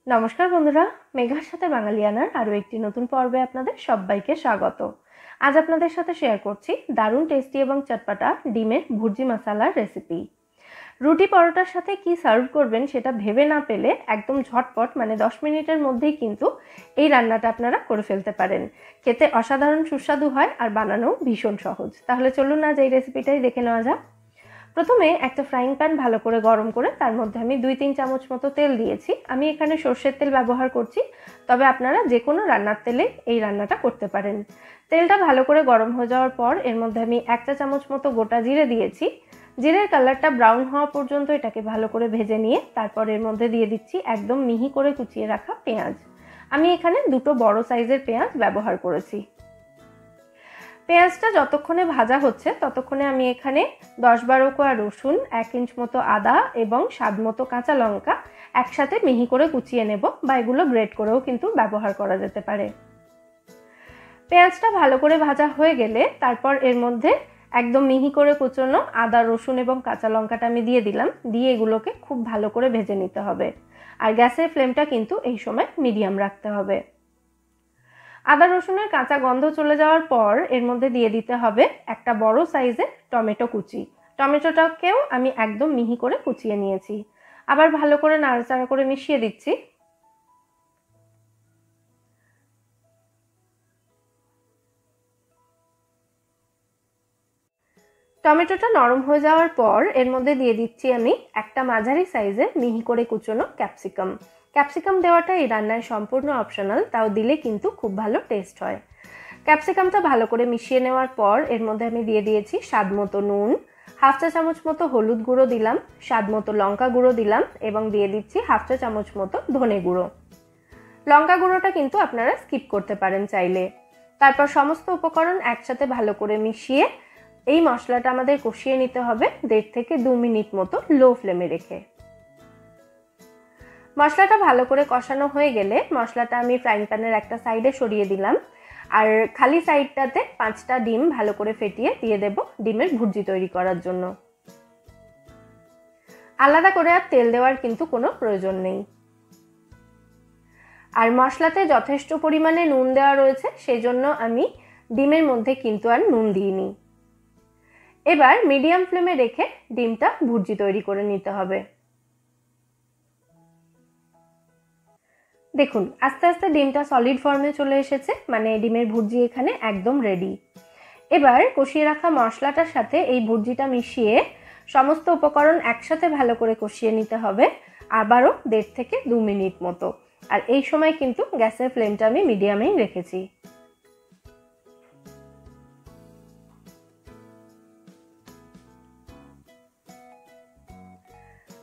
নমস্কার বন্ধুরা, মেঘার সাথে বাঙালিয়ানার আরও একটি নতুন পর্বে আপনাদের সবাইকে স্বাগত। আজ আপনাদের সাথে শেয়ার করছি দারুণ টেস্টি এবং চটপটা ডিমের ভুর্জি মশালার রেসিপি। রুটি পরোটার সাথে কি সার্ভ করবেন সেটা ভেবে না পেলে একদম ঝটপট 10 মিনিটের মধ্যেই কিন্তু এই রান্নাটা আপনারা করে ফেলতে পারেন। খেতে অসাধারণ সুস্বাদু হয় আর বানানো ভীষণ সহজ। তাহলে চলুন আজ এই রেসিপিটাই দেখে নেওয়া যাক। প্রথমে একটা ফ্রাইং প্যান ভালো করে গরম করে তার মধ্যে আমি 2-3 চামচ মতো তেল দিয়েছি। আমি এখানে সর্ষের তেল ব্যবহার করছি, তবে আপনারা যে কোনো রান্নার তেলে এই রান্নাটা করতে পারেন। তেলটা ভালো করে গরম হয়ে যাওয়ার পর এর মধ্যে আমি 1 চা চামচ মতো গোটা জিরে দিয়েছি। জিরের কালারটা ব্রাউন হওয়া পর্যন্ত এটাকে ভালো করে ভেজে নিয়ে তারপর এর মধ্যে দিয়ে দিচ্ছি একদম মিহি করে কুচিয়ে রাখা পেঁয়াজ। আমি এখানে দুটো বড় সাইজের পেঁয়াজ ব্যবহার করেছি। পেঁয়াজটা যতক্ষণে ভাজা হচ্ছে ততক্ষণে আমি এখানে 10-12 কোয়া রসুন, 1 ইঞ্চ মতো আদা এবং স্বাদ মতো কাঁচা লঙ্কা একসাথে মিহি করে কুচিয়ে নেব, বা এগুলো গ্রেট করেও কিন্তু ব্যবহার করা যেতে পারে। পেঁয়াজটা ভালো করে ভাজা হয়ে গেলে তারপর এর মধ্যে একদম মিহি করে কুচোনো আদা, রসুন এবং কাঁচা লঙ্কাটা আমি দিয়ে দিলাম। দিয়ে এগুলোকে খুব ভালো করে ভেজে নিতে হবে, আর গ্যাসের ফ্লেমটা কিন্তু এই সময় মিডিয়াম রাখতে হবে। আদা রসুনের কাঁচা গন্ধ চলে যাওয়ার পর এর মধ্যে দিয়ে দিতে হবে একটা বড় সাইজের টমেটো কুচি। টমেটোটাকেও আমি একদম মিহি করে কুচিয়ে নিয়েছি। আবার ভালো করে নাড়াচাড়া করে মিশিয়ে দিচ্ছি। টমেটোটা নরম হয়ে যাওয়ার পর এর মধ্যে দিয়ে দিচ্ছি আমি একটা মাঝারি সাইজের মিহি করে কুচোনো ক্যাপসিকাম। ক্যাপসিকাম দেওয়াটা এই রান্নায় সম্পূর্ণ অপশনাল, তাও দিলে কিন্তু খুব ভালো টেস্ট হয়। ক্যাপসিকামটা ভালো করে মিশিয়ে নেওয়ার পর এর মধ্যে আমি দিয়ে দিয়েছি স্বাদ মতো নুন, 1/2 চা চামচ মতো হলুদ গুঁড়ো দিলাম, স্বাদ মতো লঙ্কা গুঁড়ো দিলাম এবং দিয়ে দিচ্ছি 1/2 চা চামচ মতো ধনে গুঁড়ো। লঙ্কা গুঁড়োটা কিন্তু আপনারা স্কিপ করতে পারেন চাইলে। তারপর সমস্ত উপকরণ একসাথে ভালো করে মিশিয়ে এই মশলাটা আমাদের কষিয়ে নিতে হবে 1.5 থেকে 2 মিনিট মতো লো ফ্লেমে রেখে। মশলাটা ভালো করে কষানো হয়ে গেলে মশলাটা আমি ফ্রাইং প্যানের একটা সাইডে সরিয়ে দিলাম, আর খালি সাইডটাতে 5টা ডিম ভালো করে ফেটিয়ে দিয়ে দেব ডিমের ভুর্জি তৈরি করার জন্য। আলাদা করে আর তেল দেওয়ার কিন্তু কোনো প্রয়োজন নেই। আর মশলাতে যথেষ্ট পরিমাণে নুন দেওয়া রয়েছে, সেই জন্য আমি ডিমের মধ্যে কিন্তু আর নুন দিইনি। এবার মিডিয়াম ফ্লেমে রেখে ডিমটা ভুর্জি তৈরি করে নিতে হবে। দেখুন আস্তে আস্তে ডিমটা সলিড ফর্মে চলে এসেছে, মানে ডিমের ভুর্জি এখানে একদম রেডি। এবার কষিয়ে রাখা মশলাটার সাথে এই ভুর্জিটা মিশিয়ে সমস্ত উপকরণ একসাথে ভালো করে কষিয়ে নিতে হবে আবারও 1.5 থেকে 2 মিনিট মতো। আর এই সময় কিন্তু গ্যাসের ফ্লেমটা আমি মিডিয়ামেই রেখেছি।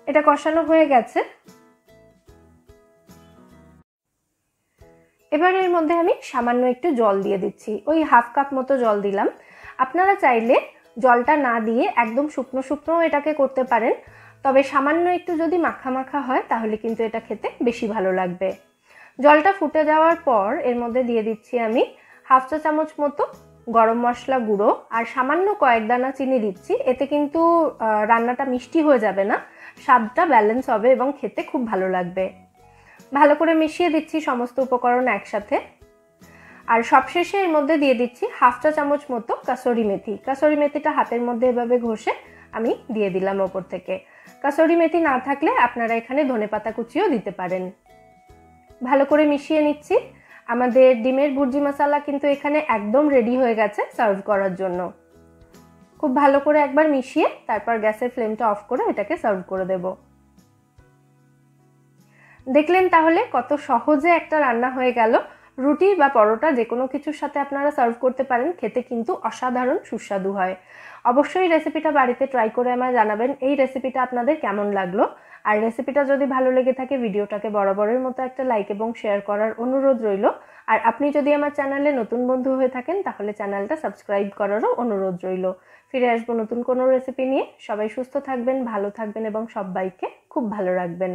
এটা কষানো হয়ে গেছে। এবার এর মধ্যে আমি সামান্য একটু জল দিয়ে দিচ্ছি, ওই 1/2 কাপ মতো জল দিলাম। আপনারা চাইলে জলটা না দিয়ে একদম শুকনো শুকনো এটাকে করতে পারেন, তবে সামান্য একটু যদি মাখা মাখা হয় তাহলে কিন্তু এটা খেতে বেশি ভালো লাগবে। জলটা ফুটে যাওয়ার পর এর মধ্যে দিয়ে দিচ্ছি আমি 1/2 চা চামচ মতো গরম মশলা গুঁড়ো আর সামান্য কয়েক দানা চিনি দিচ্ছি। এতে কিন্তু রান্নাটা মিষ্টি হয়ে যাবে না, স্বাদটা ব্যালেন্স হবে এবং খেতে খুব ভালো লাগবে। ভালো করে মিশিয়ে দিচ্ছি সমস্ত উপকরণ একসাথে। আর সবশেষে এর মধ্যে দিয়ে দিচ্ছি 1/2 চা চামচ মতো কাসুরি মেথি। কাসুরি মেথিটা হাতের মধ্যে এভাবে ঘষে আমি দিয়ে দিলাম ওপর থেকে। কাসুরি মেথি না থাকলে আপনারা এখানে ধনেপাতা কুচিও দিতে পারেন। ভালো করে মিশিয়ে নিচ্ছি। আমাদের ডিমের ভুর্জি মশলা কিন্তু এখানে একদম রেডি হয়ে গেছে সার্ভ করার জন্য। খুব ভালো করে একবার মিশিয়ে তারপর গ্যাসের ফ্লেমটা অফ করে এটাকে সার্ভ করে দেব। দেখলেন তাহলে কত সহজে একটা রান্না হয়ে গেল। রুটি বা পরোটা যে কোনো কিছুর সাথে আপনারা সার্ভ করতে পারেন, খেতে কিন্তু অসাধারণ সুস্বাদু হয়। অবশ্যই রেসিপিটা বাড়িতে ট্রাই করে আমায় জানাবেন এই রেসিপিটা আপনাদের কেমন লাগলো। আর রেসিপিটা যদি ভালো লেগে থাকে ভিডিওটাকে বরাবরের মতো একটা লাইক এবং শেয়ার করার অনুরোধ রইল। আর আপনি যদি আমার চ্যানেলে নতুন বন্ধু হয়ে থাকেন তাহলে চ্যানেলটা সাবস্ক্রাইব করারও অনুরোধ রইল। ফিরে আসবো নতুন কোনো রেসিপি নিয়ে। সবাই সুস্থ থাকবেন, ভালো থাকবেন এবং সবাইকে খুব ভালো রাখবেন।